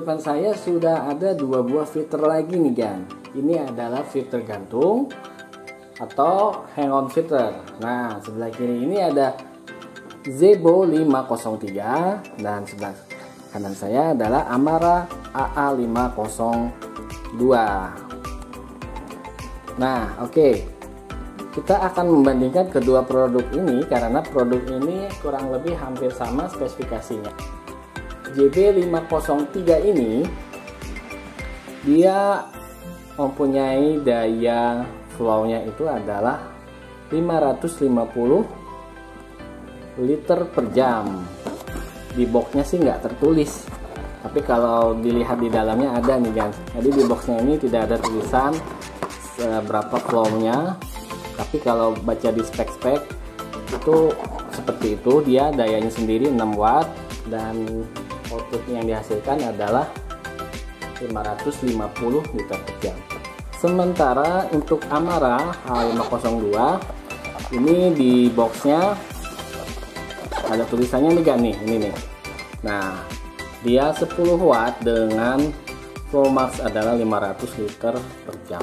depan saya sudah ada dua buah filter lagi nih Gan. Ini adalah filter gantung atau hang on filter. Nah, sebelah kiri ini ada Zebo 503 dan sebelah kanan saya adalah Amara AA502. Nah, oke. Kita akan membandingkan kedua produk ini karena produk ini kurang lebih hampir sama spesifikasinya. JB503 ini dia mempunyai daya flow-nya itu adalah 550 liter per jam. Di boxnya sih nggak tertulis, tapi kalau dilihat di dalamnya ada nih kan. Jadi di boxnya ini tidak ada tulisan berapa flow-nya, tapi kalau baca di spek-spek itu seperti itu. Dia dayanya sendiri 6 watt dan output yang dihasilkan adalah 550 liter per jam. Sementara untuk Amara A502 ini di boxnya ada tulisannya nih kan nih, ini nih. Nah, dia 10 watt dengan flow max adalah 500 liter per jam.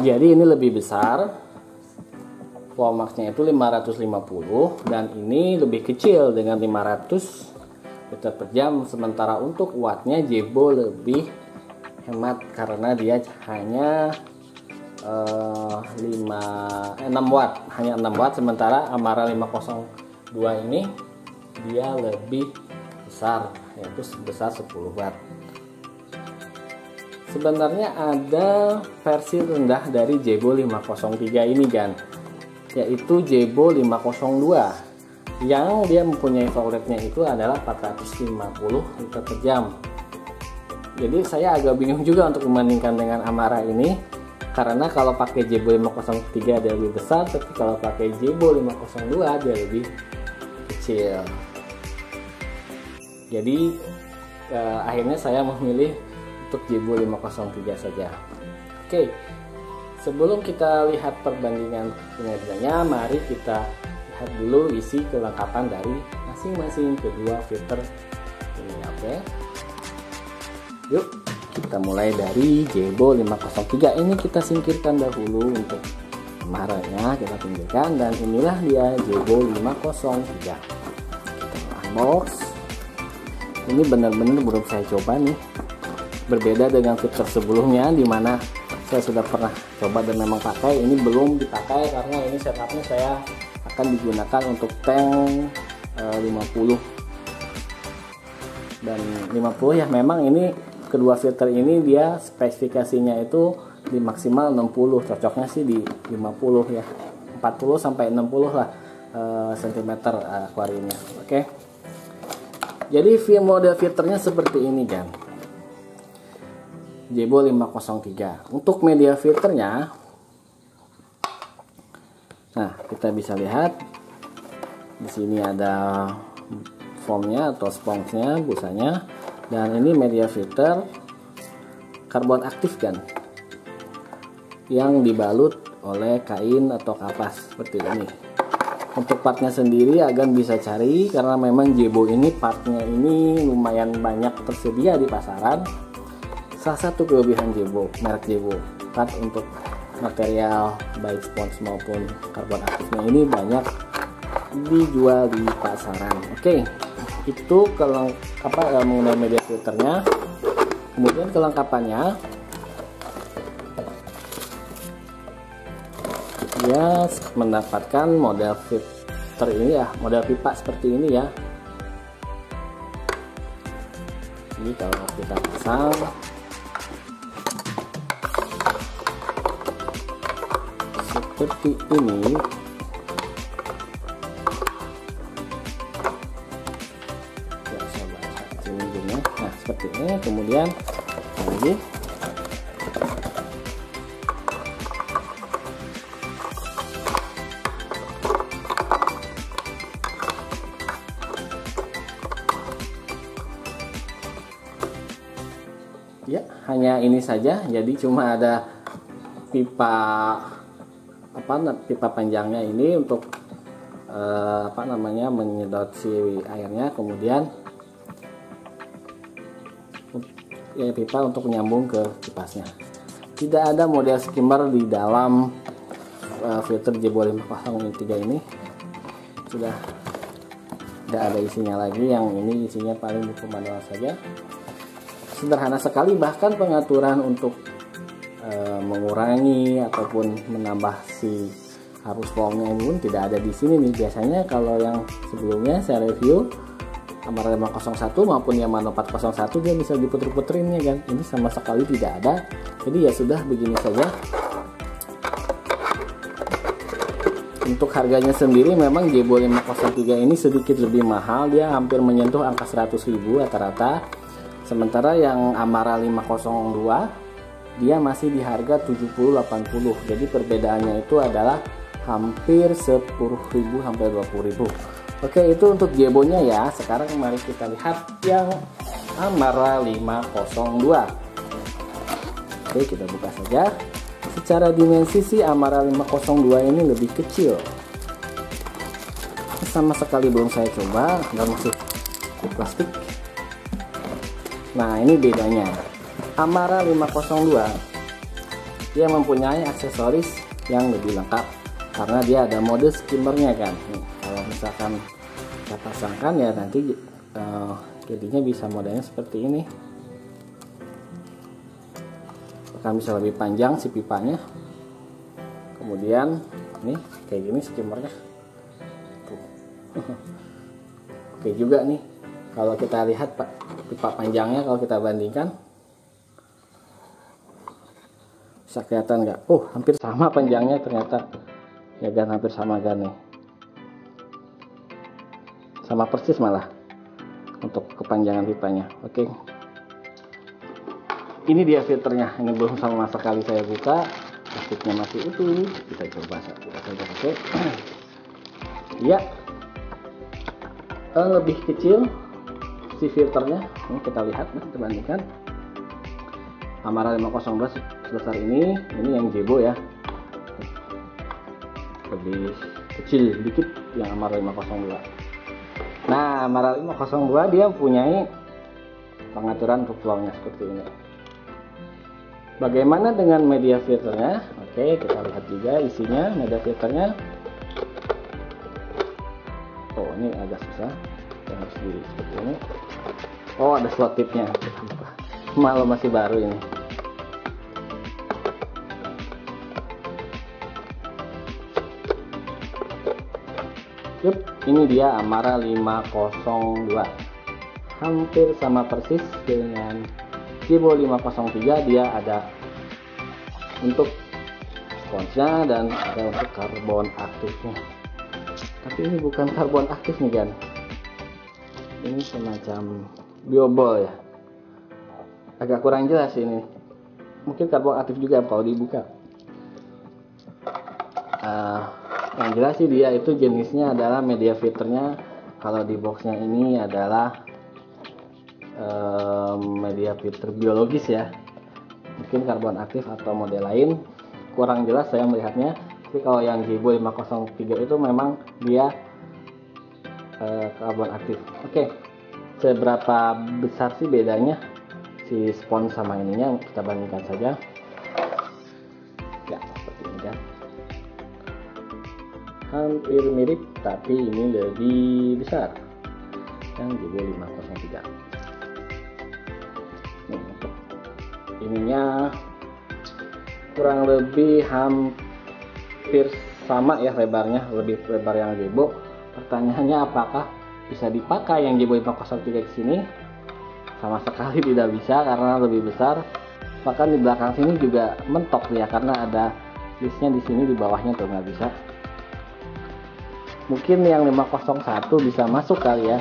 Jadi ini lebih besar, flow maxnya itu 550 dan ini lebih kecil dengan 500 liter per jam. Sementara untuk wattnya Zebo lebih hemat karena dia hanya 6 watt, hanya 6 watt. Sementara Amara 502 ini dia lebih besar, yaitu sebesar 10 watt. Sebenarnya ada versi rendah dari Zebo 503 ini kan, yaitu Zebo 502 yang dia mempunyai flow rate-nya itu adalah 450 liter per jam. Jadi saya agak bingung juga untuk membandingkan dengan Amara ini, karena kalau pakai Zebo 503 dia lebih besar, tapi kalau pakai Zebo 502 dia lebih kecil. Jadi akhirnya saya memilih untuk Zebo 503 saja. Oke, sebelum kita lihat perbandingan kinerjanya, mari kita lihat dulu isi kelengkapan dari masing-masing kedua filter ini. Oke, yuk kita mulai dari Zebo 503 ini. Kita singkirkan dahulu untuk Amaranya, kita pinggirkan, dan inilah dia Zebo 503. Kita unbox. Ini benar-benar belum saya coba nih, berbeda dengan filter sebelumnya dimana saya sudah pernah coba dan memang pakai. Ini belum dipakai karena ini setupnya saya akan digunakan untuk tank 50 dan 50 ya. Memang ini kedua filter ini dia spesifikasinya itu di maksimal 60, cocoknya sih di 50 ya, 40 sampai 60 lah cm akuariumnya. Oke, jadi model filternya seperti ini kan, Zebo 503. Untuk media filternya, nah kita bisa lihat di sini ada foamnya atau sponsnya, busanya, dan ini media filter karbon aktif kan, yang dibalut oleh kain atau kapas seperti ini. Untuk partnya sendiri Agan bisa cari karena memang Zebo ini partnya ini lumayan banyak tersedia di pasaran. Salah satu kelebihan Zebo, merek Zebo, part untuk material baik spons maupun karbon aktifnya ini banyak dijual di pasaran. Oke, itu mengenai media filternya. Kemudian kelengkapannya, dia mendapatkan model filter ini ya, model pipa seperti ini ya. Ini kalau kita pasang seperti ini, ya, nah seperti ini. Kemudian lagi ya, hanya ini saja. Jadi cuma ada pipa pipa panjangnya ini untuk menyedot si airnya. Kemudian ya pipa untuk menyambung ke kipasnya. Tidak ada model skimmer di dalam filter Jebo 503 ini. Sudah tidak ada isinya lagi. Yang ini isinya paling buku manual saja. Sederhana sekali, bahkan pengaturan untuk mengurangi ataupun menambah si arus flow-nya ini pun tidak ada di sini nih. Biasanya kalau yang sebelumnya saya review Amara 501 maupun Yamaha 401 dia bisa diputer-puterin ya kan. Ini sama sekali tidak ada. Jadi ya sudah, begini saja. Untuk harganya sendiri memang Jebo 503 ini sedikit lebih mahal, dia hampir menyentuh angka 100.000 rata-rata. Sementara yang Amara 502 dia masih di harga 70-80. Jadi perbedaannya itu adalah hampir 10.000 sampai 20.000. Oke, itu untuk Jebonya ya. Sekarang mari kita lihat yang Amara 502. Oke, kita buka saja. Secara dimensi sih Amara 502 ini lebih kecil. Sama sekali belum saya coba, nggak masih plastik. Nah, ini bedanya. Amara 502 dia mempunyai aksesoris yang lebih lengkap karena dia ada mode skimmernya kan. Nih, kalau misalkan kita pasangkan ya nanti jadinya bisa modenya seperti ini. Bahkan bisa lebih panjang si pipanya. Kemudian nih kayak gini skimmernya. Oke juga nih kalau kita lihat pipa panjangnya, kalau kita bandingkan bisa kelihatan nggak? Oh, hampir sama panjangnya ternyata ya kan, hampir sama kan nih, sama persis malah untuk kepanjangan pipanya. Oke, ini dia filternya. Ini belum sama sekali saya buka, plastiknya masih utuh. Kita coba saja pakai. Ya, lebih kecil si filternya. Ini kita lihat, kita bandingkan. Amara 502 sebesar ini yang Jebo ya, lebih kecil dikit yang Amara 502. Nah, Amara 502 dia mempunyai pengaturan untuk flow-nya seperti ini. Bagaimana dengan media filternya? Oke, kita lihat juga isinya media filternya. Oh, ini agak susah, yang harus di seperti ini. Oh, ada slot tipnya. Malah masih baru ini. Yup, ini dia Amara 502. Hampir sama persis dengan Jebo 503. Dia ada untuk sponsnya dan ada untuk karbon aktifnya. Tapi ini bukan karbon aktif nih kan. Ini semacam biobol ya. Agak kurang jelas ini. Mungkin karbon aktif juga kalau dibuka. Yang jelas sih dia itu jenisnya adalah media filternya. Kalau di boxnya ini adalah media filter biologis ya. Mungkin karbon aktif atau model lain. Kurang jelas saya melihatnya. Tapi kalau yang Jebo 503 itu memang dia karbon aktif. Oke, seberapa besar sih bedanya si spons sama ininya? Kita bandingkan saja. Ya, seperti ini kan. Hampir mirip, tapi ini lebih besar yang Jebo 503. Nih, untuk ininya kurang lebih hampir sama ya lebarnya, lebih lebar yang Jebo. Pertanyaannya apakah bisa dipakai yang Jebo 503 di sini? Sama sekali tidak bisa karena lebih besar. Bahkan di belakang sini juga mentok ya karena ada listnya di sini, di bawahnya tuh nggak bisa. Mungkin yang 501 bisa masuk kali ya.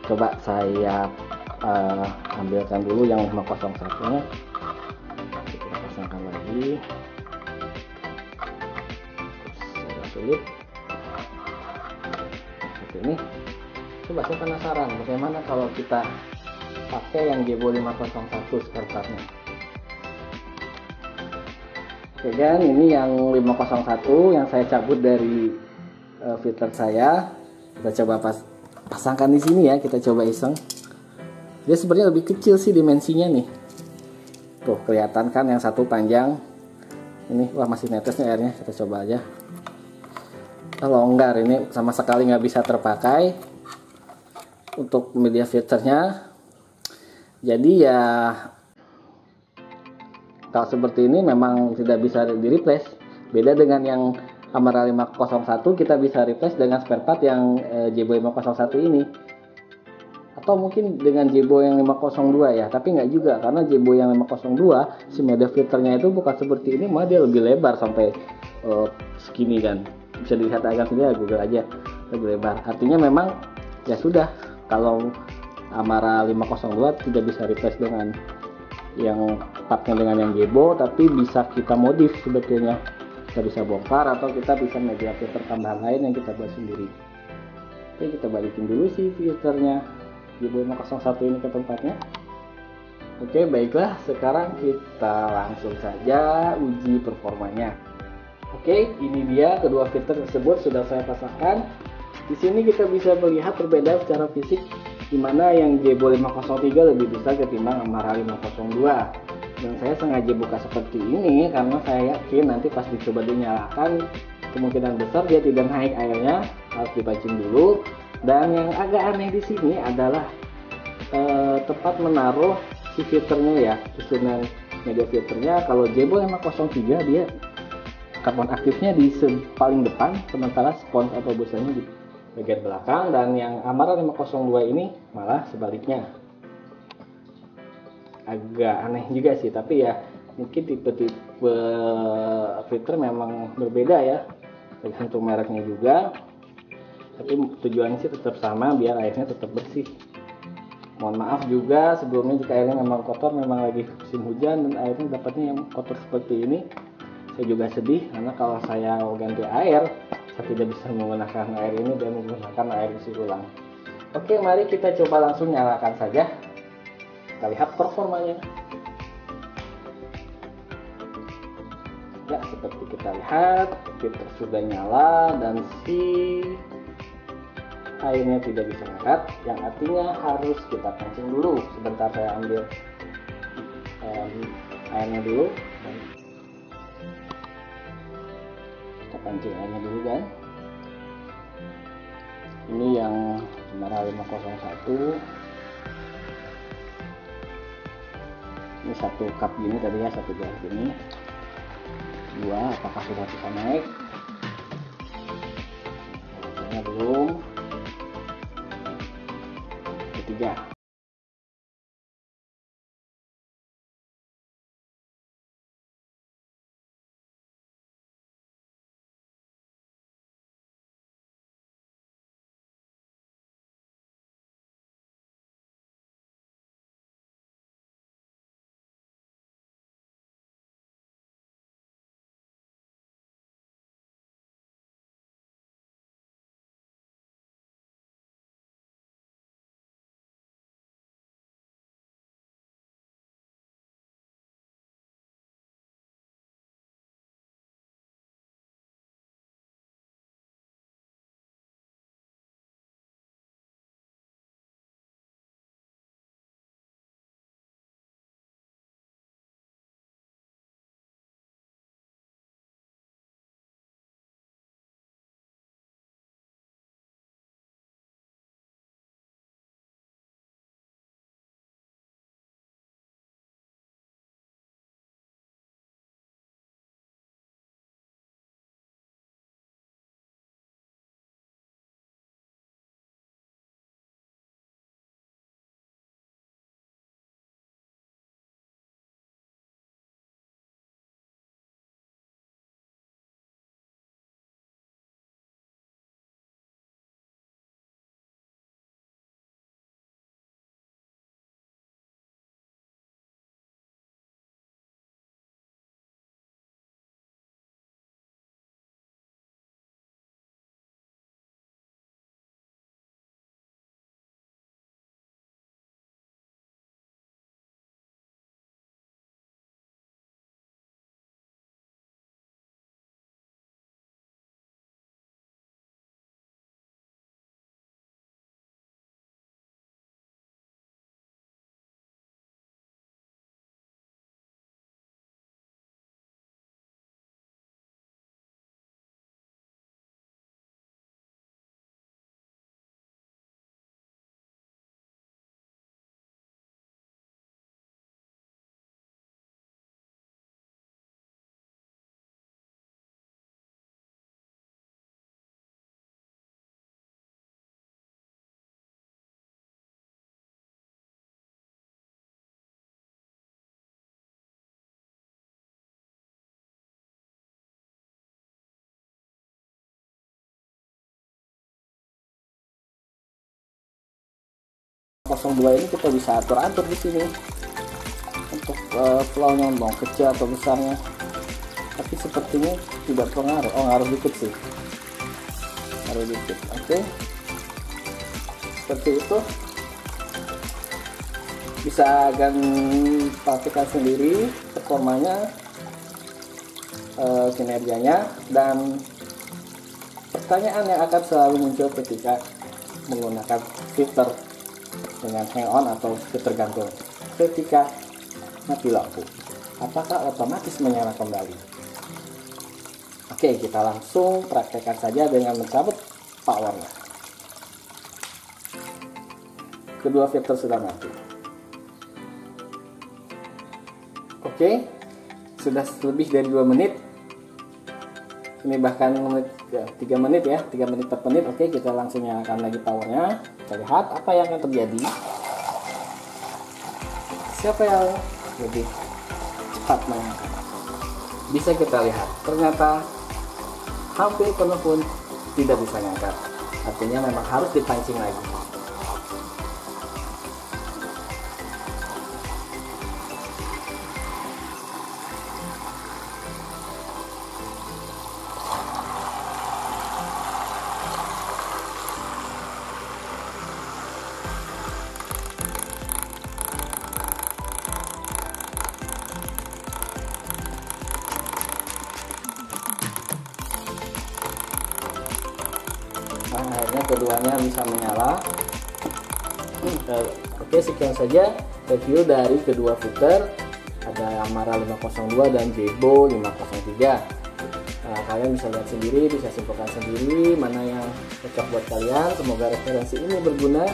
Coba saya ambilkan dulu yang 501 nya. Kita pasangkan lagi. Agak sulit seperti ini. Coba saya penasaran bagaimana kalau kita pakai yang Jebo 501 starternya. Oke kan, ini yang 501 yang saya cabut dari filter saya. Kita coba pasangkan di sini ya, kita coba iseng. Dia sebenarnya lebih kecil sih dimensinya nih. Tuh kelihatan kan yang satu panjang. Ini wah masih netes nih airnya, kita coba aja. Longgar, ini sama sekali nggak bisa terpakai untuk media filternya. Jadi ya kalau seperti ini memang tidak bisa di replace. Beda dengan yang Amara 501, kita bisa replace dengan spare part yang Jebo 501 ini. Atau mungkin dengan Jebo yang 502 ya, tapi nggak juga, karena Jebo yang 502 si media filternya itu bukan seperti ini, malah dia lebih lebar sampai segini kan. Bisa dilihat agak sendiri ya, Google aja, lebih lebar. Artinya memang ya sudah, kalau Amara 502 tidak bisa replace dengan yang partnya dengan yang Jebo, tapi bisa kita modif sebetulnya. Kita bisa bongkar atau kita bisa media filter tambahan lain yang kita buat sendiri. Oke, kita balikin dulu sih filternya Jebo 501 ini ke tempatnya. Oke, baiklah, sekarang kita langsung saja uji performanya. Oke, ini dia kedua filter tersebut sudah saya pasangkan. Di sini kita bisa melihat perbedaan secara fisik, di mana yang Jebo 503 lebih besar ketimbang Amara 502. Dan saya sengaja buka seperti ini karena saya yakin nanti pas dicoba dinyalakan, kemungkinan besar dia tidak naik airnya, harus dipancing dulu. Dan yang agak aneh di sini adalah tempat menaruh si filternya ya, susunan media filternya. Kalau Jebo 503 dia karbon aktifnya di paling depan, sementara spons atau busanya di bagian belakang, dan yang Amara 502 ini malah sebaliknya. Agak aneh juga sih, tapi ya mungkin tipe-tipe filter memang berbeda ya, untuk mereknya juga. Tapi tujuannya sih tetap sama, biar airnya tetap bersih. Mohon maaf juga sebelumnya jika airnya memang kotor, memang lagi musim hujan dan airnya dapatnya yang kotor seperti ini. Saya juga sedih karena kalau saya mau ganti air, saya tidak bisa menggunakan air ini dan menggunakan air isi ulang. Oke, mari kita coba langsung nyalakan saja. Kita lihat performanya. Ya, seperti kita lihat, filter sudah nyala dan si airnya tidak bisa mengangkat, yang artinya harus kita pancing dulu. Sebentar saya ambil airnya dulu, kita pancing airnya dulu kan. Ini yang Amara 501, ini satu cup gini tadinya, satu gelas gini. Dua, apakah sudah bisa naik? Belum. Ketiga. 502 ini kita bisa atur-atur di sini untuk flow-nya mau kecil atau besarnya, tapi sepertinya tidak pengaruh. Oh, ngaruh dikit sih, ngaruh dikit. Oke, seperti itu. Bisa akan praktikkan sendiri performanya, kinerjanya, dan pertanyaan yang akan selalu muncul ketika menggunakan fitur dengan hang on atau fitur gantung. Ketika mati lampu, apakah otomatis menyala kembali? Oke, kita langsung praktekkan saja dengan mencabut powernya. Kedua fitur sudah mati. Oke, sudah lebih dari 2 menit. Ini bahkan 3 menit ya, 3 menit per menit. Oke, kita langsung nyalakan lagi powernya. Kita lihat apa yang akan terjadi. Siapa yang lebih cepat mengangkat? Bisa kita lihat, ternyata hampir penuh pun tidak bisa ngangkat. Artinya memang harus dipancing lagi. Nah, akhirnya keduanya bisa menyala. Oke, sekian saja review dari kedua fitur, ada Amara 502 dan Jebo 503. Nah, kalian bisa lihat sendiri, bisa simpulkan sendiri mana yang cocok buat kalian. Semoga referensi ini berguna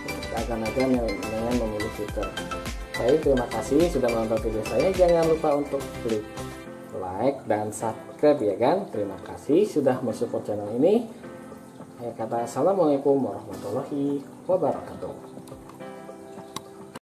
untuk agan-agan yang ingin memilih fitur. Baik, terima kasih sudah menonton video saya. Jangan lupa untuk klik like dan subscribe ya kan. Terima kasih sudah mensupport channel ini. Saya kata assalamualaikum warahmatullahi wabarakatuh.